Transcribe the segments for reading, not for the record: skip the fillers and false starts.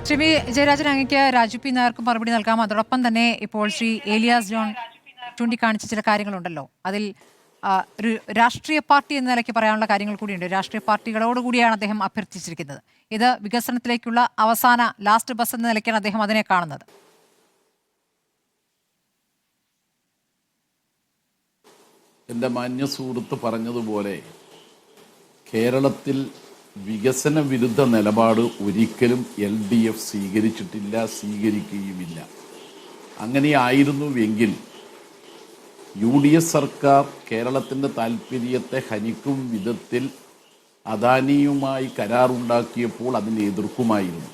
ശ്രീ ജയരാജൻ, അങ്ങേക്ക് രാജു പി നായർക്കും മറുപടി നൽകാം. അതോടൊപ്പം തന്നെ ഇപ്പോൾ ശ്രീ ഏലിയാസ് ജോൺ ചൂണ്ടിക്കാണിച്ച ചില കാര്യങ്ങളുണ്ടല്ലോ, അതിൽ ഒരു രാഷ്ട്രീയ പാർട്ടി എന്ന നിലയ്ക്ക് പറയാനുള്ള കാര്യങ്ങൾ കൂടിയുണ്ട്. രാഷ്ട്രീയ പാർട്ടികളോടുകൂടിയാണ് അദ്ദേഹം അഭ്യർത്ഥിച്ചിരിക്കുന്നത്. ഇത് വികസനത്തിലേക്കുള്ള അവസാന ലാസ്റ്റ് ബസ് എന്ന നിലയ്ക്കാണ് അദ്ദേഹം അതിനെ കാണുന്നത്. എൻ്റെ മാന്യ സുഹൃത്ത് പറഞ്ഞതുപോലെ കേരളത്തിൽ വികസന വിരുദ്ധ നിലപാട് ഒരിക്കലും LDF സ്വീകരിച്ചിട്ടില്ല, സ്വീകരിക്കുകയുമില്ല. അങ്ങനെയായിരുന്നുവെങ്കിൽ UDF സർക്കാർ കേരളത്തിൻ്റെ താല്പര്യത്തെ ഹനിക്കും വിധത്തിൽ അദാനിയുമായി കരാറുണ്ടാക്കിയപ്പോൾ അതിനെ എതിർക്കുമായിരുന്നു.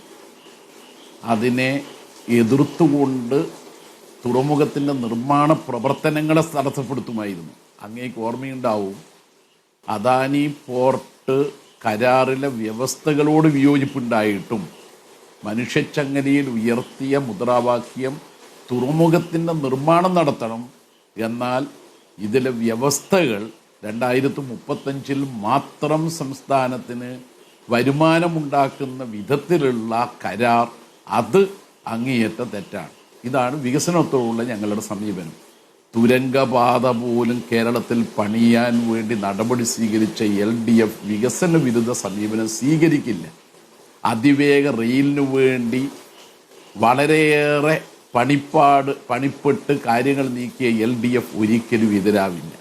അതിനെ എതിർത്തുകൊണ്ട് തുറമുഖത്തിൻ്റെ നിർമ്മാണ പ്രവർത്തനങ്ങളെ തടസ്സപ്പെടുത്തുമായിരുന്നു. അങ്ങേക്ക് ഓർമ്മയുണ്ടാവും, അദാനി പോർട്ട് കരാറിലെ വ്യവസ്ഥകളോട് വിയോജിപ്പുണ്ടായിട്ടും മനുഷ്യച്ചങ്ങലയിൽ ഉയർത്തിയ മുദ്രാവാക്യം തുറമുഖത്തിൻ്റെ നിർമ്മാണം നടത്തണം, എന്നാൽ ഇതിലെ വ്യവസ്ഥകൾ 2035 മാത്രം സംസ്ഥാനത്തിന് വരുമാനമുണ്ടാക്കുന്ന വിധത്തിലുള്ള കരാർ, അത് അങ്ങേയറ്റ തെറ്റാണ്. ഇതാണ് വികസനത്തോടുള്ള ഞങ്ങളുടെ സമീപനം. തുരങ്കപാത പോലും കേരളത്തിൽ പണിയാൻ വേണ്ടി നടപടി സ്വീകരിച്ച LDF വികസന വിരുദ്ധ സമീപനം സ്വീകരിക്കില്ല. അതിവേഗ റെയിലിനു വേണ്ടി വളരെയേറെ പണിപ്പെട്ട് കാര്യങ്ങൾ നീക്കിയ LDF ഒരിക്കലും എതിരാവില്ല.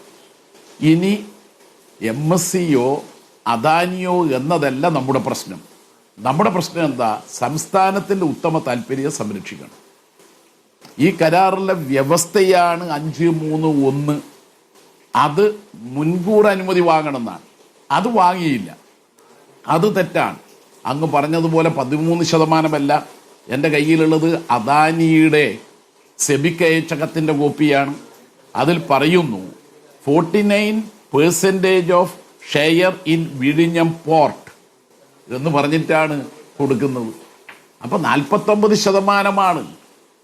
ഇനി MSCയോ അദാനിയോ എന്നതല്ല നമ്മുടെ പ്രശ്നം. നമ്മുടെ പ്രശ്നം എന്താ? സംസ്ഥാനത്തിൻ്റെ ഉത്തമ താല്പര്യം സംരക്ഷിക്കണം. ഈ കരാറിലെ വ്യവസ്ഥയാണ് 531. അത് മുൻകൂർ അനുമതി വാങ്ങണമെന്നാണ്. അത് വാങ്ങിയില്ല, അത് തെറ്റാണ്. അങ്ങ് പറഞ്ഞതുപോലെ 13% എൻ്റെ കയ്യിലുള്ളത് അദാനിയുടെ സെബിക്ക് അയച്ച കത്തിൻ്റെ കോപ്പിയാണ്. അതിൽ പറയുന്നു 49% ഓഫ് ഷെയർ ഇൻ വിഴിഞ്ഞം പോർട്ട് എന്ന് പറഞ്ഞിട്ടാണ് കൊടുക്കുന്നത്. അപ്പോൾ 49%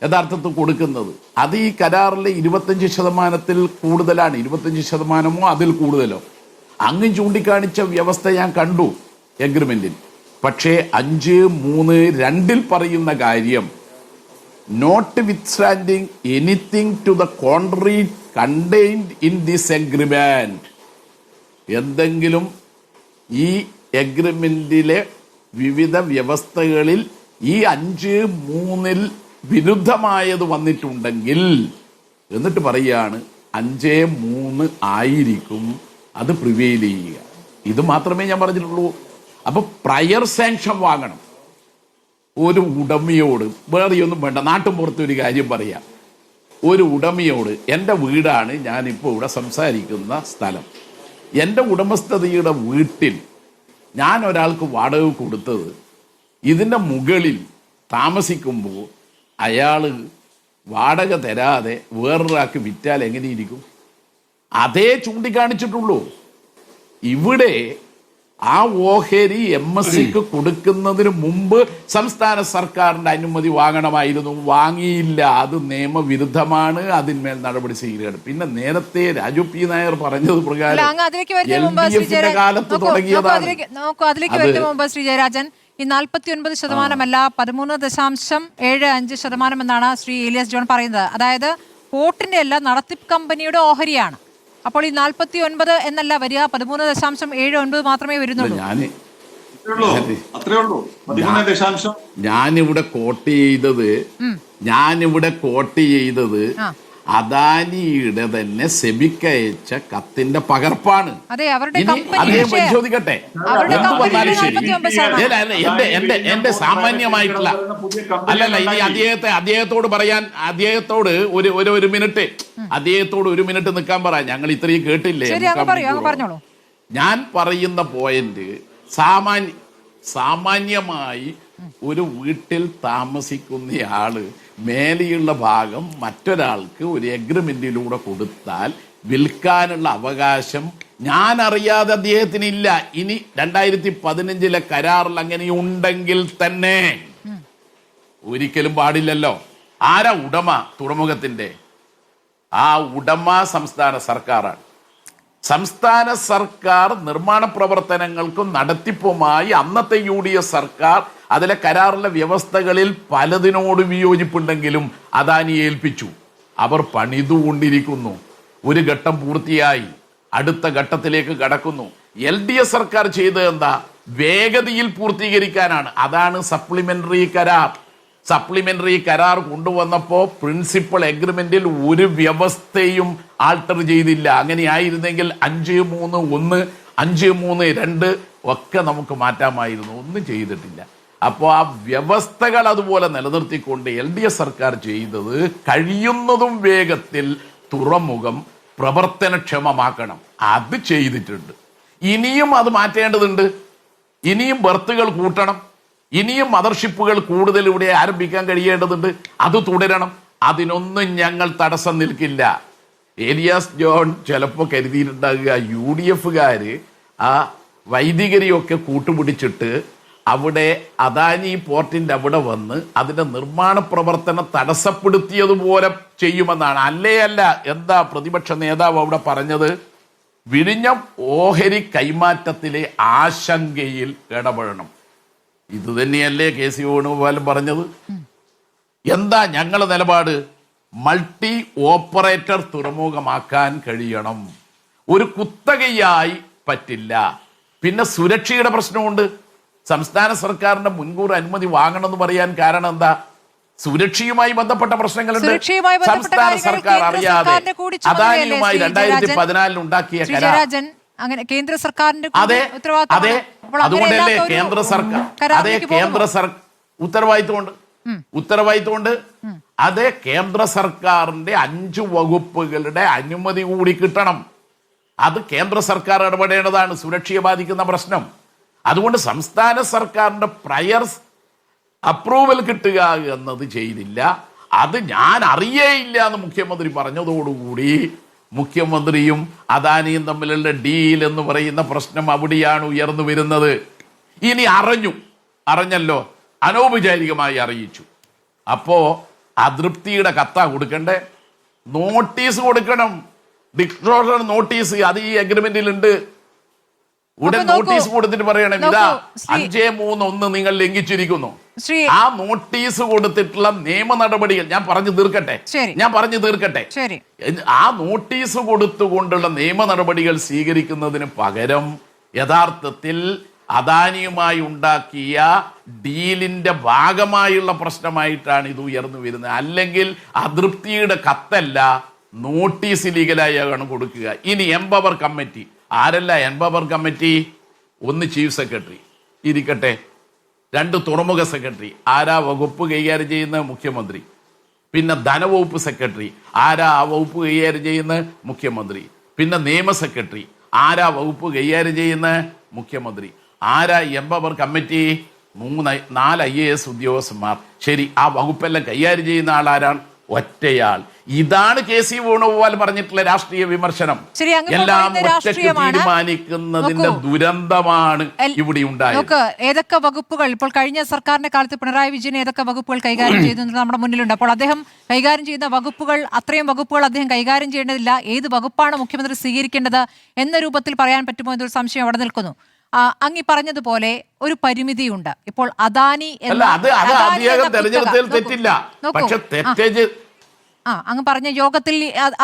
യഥാർത്ഥത്തിൽ കൊടുക്കുന്നത്. അത് ഈ കരാറിലെ 25% കൂടുതലാണ്. 25%മോ അതിൽ കൂടുതലോ. അങ്ങ് ചൂണ്ടിക്കാണിച്ച വ്യവസ്ഥ ഞാൻ കണ്ടു എഗ്രിമെന്റിൽ. പക്ഷേ 5.3.2 പറയുന്ന കാര്യം, notwithstanding anything to the contrary contained in this agreement, എന്തെങ്കിലും ഈ എഗ്രിമെന്റിലെ വിവിധ വ്യവസ്ഥകളിൽ ഈ 5.3 വിരുദ്ധമായത് വന്നിട്ടുണ്ടെങ്കിൽ, എന്നിട്ട് പറയുകയാണ് 5.3 ആയിരിക്കും അത് പ്രിവെയിൽ ചെയ്യുക. ഇത് മാത്രമേ ഞാൻ പറഞ്ഞിട്ടുള്ളൂ. അപ്പോൾ പ്രയർ സാങ്ഷൻ വാങ്ങണം. ഒരു ഉടമയോട് വേറെയൊന്നും വേണ്ട, നാട്ടുമ്പുറത്ത് ഒരു കാര്യം പറയാം. ഒരു ഉടമയോട്, എൻ്റെ വീടാണ് ഞാനിപ്പോൾ ഇവിടെ സംസാരിക്കുന്ന സ്ഥലം, എൻ്റെ ഉടമസ്ഥതയുടെ വീട്ടിൽ ഞാൻ ഒരാൾക്ക് വാടക കൊടുത്തത്, ഇതിൻ്റെ മുകളിൽ താമസിക്കുമ്പോൾ അയാൾ വാടക തരാതെ വേറൊരാൾക്ക് വിറ്റാൽ എങ്ങനെയിരിക്കും? അതേ ചൂണ്ടിക്കാണിച്ചിട്ടുള്ളൂ. ഇവിടെ ആ ഓഹരി MSCക്ക് കൊടുക്കുന്നതിന് മുമ്പ് സംസ്ഥാന സർക്കാരിൻ്റെ അനുമതി വാങ്ങണമായിരുന്നു. വാങ്ങിയില്ല. അത് നിയമവിരുദ്ധമാണ്. അതിന്മേൽ നടപടി സ്വീകരിക്കണം. പിന്നെ നേരത്തെ രാജു പി നായർ പറഞ്ഞത് പ്രകാരം LDFന്റെ കാലത്ത് തുടങ്ങിയതാണ്. ശ്രീ ജയരാജൻ, ഈ 49% 13.75% എന്നാണ് ശ്രീ ഏലിയാസ് ജോൺ പറയുന്നത്. അതായത് പോർട്ടിന്റെ അല്ല, നടത്തിപ്പ് കമ്പനിയുടെ ഓഹരിയാണ്. അപ്പോൾ ഈ 49 എന്നല്ല വരിക, 13.79 മാത്രമേ വരുന്നുള്ളൂ. ഞാനിവിടെ കോട്ട് ചെയ്തത് അദാനിയുടെ തന്നെ സെബിക്ക് അയച്ച കത്തിന്റെ പകർപ്പാണ്. അതേ പരിശോധിക്കട്ടെ. എന്റെ സാമാന്യമായിട്ടുള്ള അല്ലല്ല, ഇനി അദ്ദേഹത്തോട് പറയാൻ, ഒരു മിനിറ്റ് നിൽക്കാൻ പറയാം. ഞങ്ങൾ ഇത്രയും കേട്ടില്ലേ? ഞാൻ പറയുന്ന പോയിന്റ്, സാമാന്യമായി ഒരു വീട്ടിൽ താമസിക്കുന്നയാള് മേലെയുള്ള ഭാഗം മറ്റൊരാൾക്ക് ഒരു എഗ്രിമെന്റിലൂടെ കൊടുത്താൽ വിൽക്കാനുള്ള അവകാശം ഞാൻ അറിയാതെ അദ്ദേഹത്തിനില്ല. ഇനി 2015 കരാറിൽ അങ്ങനെ ഉണ്ടെങ്കിൽ തന്നെ ഒരിക്കലും പാടില്ലല്ലോ. ആരാ ഉടമ തുറമുഖത്തിന്റെ? ആ ഉടമ സംസ്ഥാന സർക്കാരാണ്. സംസ്ഥാന സർക്കാർ നിർമ്മാണ പ്രവർത്തനങ്ങൾക്കും നടത്തിപ്പുമായി അന്നത്തെ UDF സർക്കാർ അതിലെ കരാറിലെ വ്യവസ്ഥകളിൽ പലതിനോട് വിയോജിപ്പുണ്ടെങ്കിലും അദാനിയെ ഏൽപ്പിച്ചു. അവർ പണിതുകൊണ്ടിരിക്കുന്നു. ഒരു ഘട്ടം പൂർത്തിയായി, അടുത്ത ഘട്ടത്തിലേക്ക് കടക്കുന്നു. LDF സർക്കാർ ചെയ്തത് എന്താ? വേഗതയിൽ പൂർത്തീകരിക്കാനാണ്. അതാണ് സപ്ലിമെന്ററി കരാർ. സപ്ലിമെന്ററി കരാർ കൊണ്ടുവന്നപ്പോൾ പ്രിൻസിപ്പൽ എഗ്രിമെന്റിൽ ഒരു വ്യവസ്ഥയും ആൾട്ടർ ചെയ്തില്ല. അങ്ങനെയായിരുന്നെങ്കിൽ 5.3.1 5.3.2 ഒക്കെ നമുക്ക് മാറ്റാമായിരുന്നു. ഒന്നും ചെയ്തിട്ടില്ല. അപ്പോൾ ആ വ്യവസ്ഥകൾ അതുപോലെ നിലനിർത്തിക്കൊണ്ട് LDF സർക്കാർ ചെയ്തത് കഴിയുന്നതും വേഗത്തിൽ തുറമുഖം പ്രവർത്തനക്ഷമമാക്കണം. അത് ചെയ്തിട്ടുണ്ട്. ഇനിയും അത് മാറ്റേണ്ടതുണ്ട്. ഇനിയും ബർത്തുകൾ കൂട്ടണം. ഇനിയും മദർഷിപ്പുകൾ കൂടുതൽ ഇവിടെ ആരംഭിക്കാൻ കഴിയേണ്ടതുണ്ട്. അത് തുടരണം. അതിനൊന്നും ഞങ്ങൾ തടസ്സം നിൽക്കില്ല. ഏലിയാസ് ജോൺ ചിലപ്പോൾ കരുതിയിട്ടുണ്ടാകുക UDF-കാർ ആ വൈദികരെയൊക്കെ കൂട്ടുപിടിച്ചിട്ട് അവിടെ അദാനി പോർട്ടിന്റെ അവിടെ വന്ന് അതിന്റെ നിർമ്മാണ പ്രവർത്തനം തടസ്സപ്പെടുത്തിയതുപോലെ ചെയ്യുമെന്നാണ്. അല്ല. എന്താ പ്രതിപക്ഷ നേതാവ് അവിടെ പറഞ്ഞത്? വിഴിഞ്ഞം ഓഹരി കൈമാറ്റത്തിലെ ആശങ്കയിൽ ഇടപെടണം. ഇത് തന്നെയല്ലേ KC വേണുഗോപാലും പറഞ്ഞത്? എന്താ ഞങ്ങളുടെ നിലപാട്? മൾട്ടി ഓപ്പറേറ്റർ തുറമുഖമാക്കാൻ കഴിയണം. ഒരു കുത്തകയായി പറ്റില്ല. പിന്നെ സുരക്ഷയുടെ പ്രശ്നമുണ്ട്. സംസ്ഥാന സർക്കാരിന്റെ മുൻകൂർ അനുമതി വാങ്ങണമെന്ന് പറയാൻ കാരണം എന്താ? സുരക്ഷയുമായി ബന്ധപ്പെട്ട പ്രശ്നങ്ങളുണ്ട്. സംസ്ഥാന സർക്കാർ അറിയാതെ അദാനിയുമായി 2014 ഉണ്ടാക്കിയ കരാർ. അങ്ങനെ കേന്ദ്ര സർക്കാരിന്റെ അതെ, അതുകൊണ്ടല്ലേ കേന്ദ്ര സർക്കാർ ഉത്തരവാദിത്വമുണ്ട്. അതെ, കേന്ദ്ര സർക്കാരിന്റെ 5 വകുപ്പുകളുടെ അനുമതി കൂടി കിട്ടണം. അത് കേന്ദ്ര സർക്കാർ ഇടപെടേണ്ടതാണ് സുരക്ഷയെ ബാധിക്കുന്ന പ്രശ്നം. അതുകൊണ്ട് സംസ്ഥാന സർക്കാരിന്റെ പ്രയർ അപ്രൂവൽ കിട്ടുക എന്നത് ചെയ്തില്ല. അത് ഞാൻ അറിയേയില്ല എന്ന് മുഖ്യമന്ത്രി പറഞ്ഞതോടുകൂടി മുഖ്യമന്ത്രിയും അദാനിയും തമ്മിലുള്ള ഡീൽ എന്ന് പറയുന്ന പ്രശ്നം അവിടെയാണ് ഉയർന്നു വരുന്നത്. ഇനി അറിഞ്ഞല്ലോ, അനൗപചാരികമായി അറിയിച്ചു. അപ്പോ അതൃപ്തിയുടെ കത്ത കൊടുക്കണ്ടേ? നോട്ടീസ് കൊടുക്കണം. ഡിക്ലോഷർ നോട്ടീസ് അത് ഈ അഗ്രിമെന്റിലുണ്ട്. ഉടൻ നോട്ടീസ് കൊടുത്തിട്ട് പറയണം, ഇതാ 5.3.1 നിങ്ങൾ ലംഘിച്ചിരിക്കുന്നു. ആ നോട്ടീസ് കൊടുത്തിട്ടുള്ള നിയമ നടപടികൾ ഞാൻ പറഞ്ഞു തീർക്കട്ടെ. ആ നോട്ടീസ് കൊടുത്തുകൊണ്ടുള്ള നിയമ നടപടികൾ സ്വീകരിക്കുന്നതിന് പകരം യഥാർത്ഥത്തിൽ അദാനിയുമായി ഉണ്ടാക്കിയ ഡീലിന്റെ ഭാഗമായുള്ള പ്രശ്നമായിട്ടാണ് ഇത് ഉയർന്നു വരുന്നത്. അല്ലെങ്കിൽ അതൃപ്തിയുടെ കത്തല്ല, നോട്ടീസ് ലീഗലായാണ് കൊടുക്കുക. ഇനി എംപവർ കമ്മിറ്റി ആരല്ല? എംപവർ കമ്മിറ്റി ഒന്ന് ചീഫ് സെക്രട്ടറി ഇരിക്കട്ടെ, 2 തുറമുഖ സെക്രട്ടറി. ആരാ വകുപ്പ് കൈകാര്യം ചെയ്യുന്നത്? മുഖ്യമന്ത്രി. പിന്നെ ധനവകുപ്പ് സെക്രട്ടറി ആരാ? ആ വകുപ്പ് കൈകാര്യം ചെയ്യുന്നത്? മുഖ്യമന്ത്രി. പിന്നെ നിയമ സെക്രട്ടറി ആരാ? വകുപ്പ് കൈകാര്യം ചെയ്യുന്നത്? മുഖ്യമന്ത്രി. ആരാ എംപവർ കമ്മിറ്റി? 4 IAS ഉദ്യോഗസ്ഥന്മാർ. ശരി, ആ വകുപ്പെല്ലാം കൈകാര്യം ചെയ്യുന്ന ആളാരാണ്? ഒറ്റയാൾ. ഇതാണ് KC വേണുഗോപാൽ പറഞ്ഞിട്ടുള്ള രാഷ്ട്രീയ വിമർശനം. എല്ലാം ഒറ്റയ്ക്ക് തീരുമാനിക്കുന്നതിന്റെ ദുരന്തമാണ് ഇവിടെ ഉണ്ടായത്. ഏതൊക്കെ വകുപ്പുകൾ ഇപ്പോൾ കഴിഞ്ഞ സർക്കാരിന്റെ കാലത്ത് പിണറായി വിജയൻ ഏതൊക്കെ വകുപ്പുകൾ കൈകാര്യം ചെയ്തു നമ്മുടെ മുന്നിലുണ്ട്. അപ്പോൾ അദ്ദേഹം കൈകാര്യം ചെയ്യുന്ന വകുപ്പുകൾ, അത്രയും വകുപ്പുകൾ അദ്ദേഹം കൈകാര്യം ചെയ്യേണ്ടതില്ല. ഏത് വകുപ്പാണ് മുഖ്യമന്ത്രി സ്വീകരിക്കേണ്ടത് എന്ന രൂപത്തിൽ പറയാൻ പറ്റുമോ എന്നൊരു സംശയം അവിടെ നിൽക്കുന്നു. അങ്ങി പറഞ്ഞതുപോലെ ഒരു പരിമിതിയുണ്ട്. ഇപ്പോൾ അദാനി അങ്ങ് പറഞ്ഞ യോഗത്തിൽ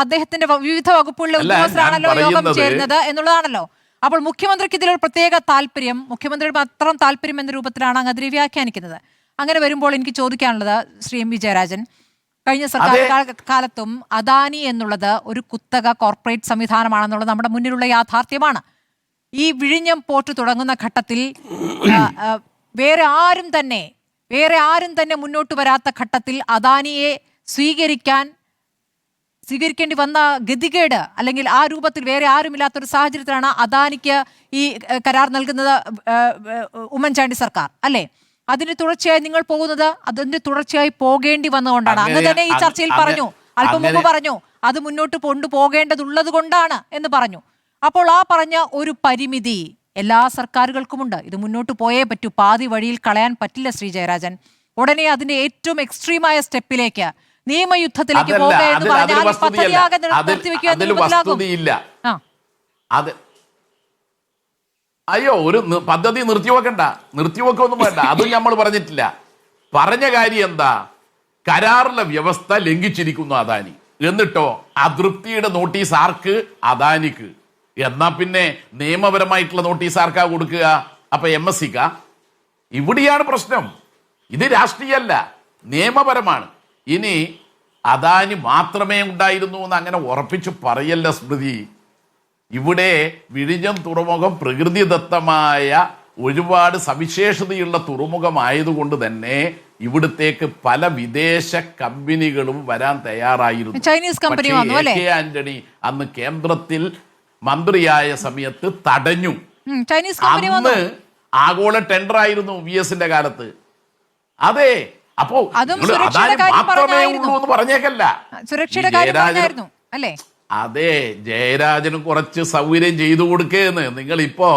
അദ്ദേഹത്തിന്റെ വിവിധ വകുപ്പുകളിലെ ഉദ്യോഗസ്ഥരാണല്ലോ യോഗം ചേരുന്നത് എന്നുള്ളതാണല്ലോ. അപ്പോൾ മുഖ്യമന്ത്രിക്ക് ഇതിലൊരു പ്രത്യേക താല്പര്യം, മുഖ്യമന്ത്രിയുടെ മാത്രം താല്പര്യം എന്ന രൂപത്തിലാണ് അങ്ങ് അതിനെ വ്യാഖ്യാനിക്കുന്നത്. അങ്ങനെ വരുമ്പോൾ എനിക്ക് ചോദിക്കാനുള്ളത്, ശ്രീ MV ജയരാജൻ, കഴിഞ്ഞ സർക്കാർ കാലത്തും അദാനി എന്നുള്ളത് ഒരു കുത്തക കോർപ്പറേറ്റ് സംവിധാനമാണെന്നുള്ളത് നമ്മുടെ മുന്നിലുള്ള യാഥാർത്ഥ്യമാണ്. ഈ വിഴിഞ്ഞം പോർട്ട് തുടങ്ങുന്ന ഘട്ടത്തിൽ വേറെ ആരും തന്നെ മുന്നോട്ട് വരാത്ത ഘട്ടത്തിൽ അദാനിയെ സ്വീകരിക്കേണ്ടി വന്ന ഗതികേട്, അല്ലെങ്കിൽ ആ രൂപത്തിൽ വേറെ ആരുമില്ലാത്തൊരു സാഹചര്യത്തിലാണ് അദാനിക്ക് ഈ കരാർ നൽകുന്നത് ഉമ്മൻചാണ്ടി സർക്കാർ, അല്ലേ? അതിന്റെ തുടർച്ചയായി നിങ്ങൾ പോകുന്നത്, അതിന്റെ തുടർച്ചയായി പോകേണ്ടി വന്നുകൊണ്ടാണ്. അങ്ങ് തന്നെ ഈ ചർച്ചയിൽ പറഞ്ഞു, അല്പം മുമ്പ് പറഞ്ഞു, അത് മുന്നോട്ട് കൊണ്ടുപോകേണ്ടതുള്ളത് കൊണ്ടാണ് എന്ന് പറഞ്ഞു. അപ്പോൾ ആ പറഞ്ഞ ഒരു പരിമിതി എല്ലാ സർക്കാരുകൾക്കുമുണ്ട്. ഇത് മുന്നോട്ട് പോയേ പറ്റൂ, പാതി വഴിയിൽ കളയാൻ പറ്റില്ല. ശ്രീ ജയരാജൻ, ഉടനെ അതിന്റെ ഏറ്റവും എക്സ്ട്രീമായ സ്റ്റെപ്പിലേക്ക്, നിയമയുദ്ധത്തിലേക്ക് പോകുക എന്ന് പറഞ്ഞാൽ പദ്ധതിയാകെ നിർത്തിവെക്കുക. അയ്യോ ഒരു പദ്ധതി നിർത്തിവെക്കൊന്നും വേണ്ട, അതും നമ്മൾ പറഞ്ഞിട്ടില്ല. പറഞ്ഞ കാര്യം എന്താ? കരാറിലെ വ്യവസ്ഥ ലംഘിച്ചിരിക്കുന്നു അദാനി. എന്നിട്ടോ അതൃപ്തിയുടെ നോട്ടീസ് ആർക്ക്? അദാനിക്ക്. എന്നാ പിന്നെ നിയമപരമായിട്ടുള്ള നോട്ടീസ് ആർക്കാ കൊടുക്കുക? അപ്പൊ MSCക്ക? ഇവിടെയാണ് പ്രശ്നം. ഇത് രാഷ്ട്രീയമല്ല, നിയമപരമാണ്. ഇനി അദാനി മാത്രമേ ഉണ്ടായിരുന്നു എന്ന് അങ്ങനെ ഉറപ്പിച്ചു പറയല്ല സ്മൃതി. ഇവിടെ വിഴിഞ്ഞം തുറമുഖം പ്രകൃതിദത്തമായ ഒരുപാട് സവിശേഷതയുള്ള തുറമുഖമായതുകൊണ്ട് തന്നെ ഇവിടത്തേക്ക് പല വിദേശ കമ്പനികളും വരാൻ തയ്യാറായിരുന്നു. ചൈനീസ് കമ്പനി വന്നു അല്ലേ? കെ ആന്റണി അന്ന് കേന്ദ്രത്തിൽ മന്ത്രിയായ സമയത്ത് തടഞ്ഞു. ചൈനീസ് കമ്പനി അന്ന് ആഗോള ടെൻഡർ ആയിരുന്നു VS-ന്റെ കാലത്ത്. അതെ, അപ്പോ മാത്രമേ ഉള്ളൂ എന്ന് പറഞ്ഞേക്കല്ല. സുരക്ഷയുടെ കാര്യം അല്ലേ? അതെ, ജയരാജന് കുറച്ച് സൗകര്യം ചെയ്തു കൊടുക്കേന്ന്. നിങ്ങൾ ഇപ്പോ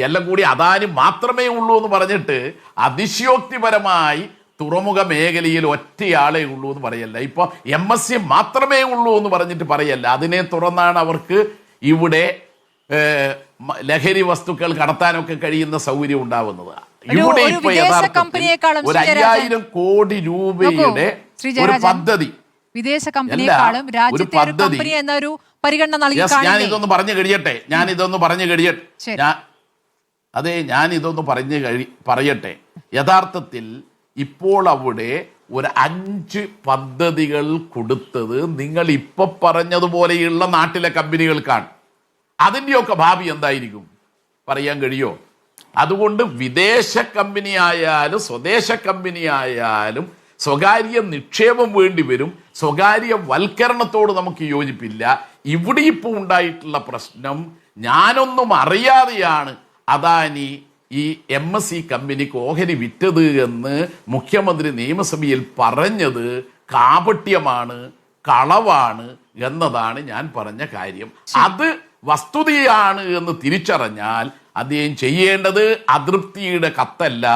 എല്ലാം കൂടി അദാനി മാത്രമേ ഉള്ളൂ എന്ന് പറഞ്ഞിട്ട് അതിശയോക്തിപരമായി തുറമുഖ മേഖലയിൽ ഒറ്റയാളേ ഉള്ളൂ എന്ന് പറയല്ല. ഇപ്പൊ MSC മാത്രമേ ഉള്ളൂ എന്ന് പറഞ്ഞിട്ട് പറയല്ല. അതിനെ തുറന്നാണ് അവർക്ക് ഇവിടെ ലഹരി വസ്തുക്കൾ കടത്താനൊക്കെ കഴിയുന്ന സൗകര്യം ഉണ്ടാവുന്നത്. ഇവിടെ ഇപ്പൊ യഥാർത്ഥത്തിൽ 5,000 കോടി രൂപയുടെ ഒരു പദ്ധതി, വിദേശ കമ്പനിയെക്കാളും രാജ്യത്തെ ഒരു കമ്പനി എന്നൊരു പരിഗണന നൽകി. ഞാനിതൊന്ന് പറഞ്ഞു കഴിയട്ടെ. പറയട്ടെ. യഥാർത്ഥത്തിൽ ഇപ്പോൾ അവിടെ ഒരു 5 പദ്ധതികൾ കൊടുത്തത് നിങ്ങൾ ഇപ്പൊ പറഞ്ഞതുപോലെയുള്ള നാട്ടിലെ കമ്പനികൾക്കാണ്. അതിൻ്റെയൊക്കെ ഭാവി എന്തായിരിക്കും പറയാൻ കഴിയോ? അതുകൊണ്ട് വിദേശ കമ്പനി ആയാലും സ്വദേശ കമ്പനി ആയാലും സ്വകാര്യ നിക്ഷേപം വേണ്ടി വരും. സ്വകാര്യ വൽക്കരണത്തോട് നമുക്ക് യോജിപ്പില്ല. ഇവിടെ ഇപ്പോൾ ഉണ്ടായിട്ടുള്ള പ്രശ്നം, ഞാനൊന്നും അറിയാതെയാണ് അദാനി ഈ MSC കമ്പനിക്ക് ഓഹരി വിറ്റത് എന്ന് മുഖ്യമന്ത്രി നിയമസഭയിൽ പറഞ്ഞത് കാപട്യമാണ്, കളവാണ് എന്നതാണ് ഞാൻ പറഞ്ഞ കാര്യം. അത് വസ്തുതയാണ് എന്ന് തിരിച്ചറിഞ്ഞാൽ അദ്ദേഹം ചെയ്യേണ്ടത് അതൃപ്തിയുടെ കത്തല്ല,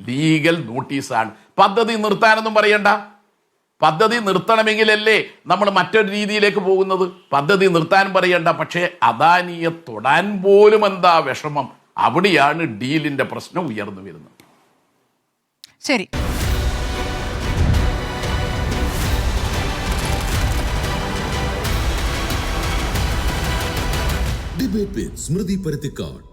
ലീഗൽ നോട്ടീസാണ്. പദ്ധതി നിർത്താനൊന്നും പറയണ്ട. പദ്ധതി നിർത്തണമെങ്കിലല്ലേ നമ്മൾ മറ്റൊരു രീതിയിലേക്ക് പോകുന്നത്. പദ്ധതി നിർത്താൻ പറയണ്ട. പക്ഷേ അദാനിയെ തൊടാൻ പോലും എന്താ വിഷമം? അവിടെയാണ് ഡീലിന്റെ പ്രശ്നം ഉയർന്നു വരുന്നത്. ശരി. ഡിബേറ്റ് വിത്ത് സ്മൃതി പരുത്തിക്കാട്.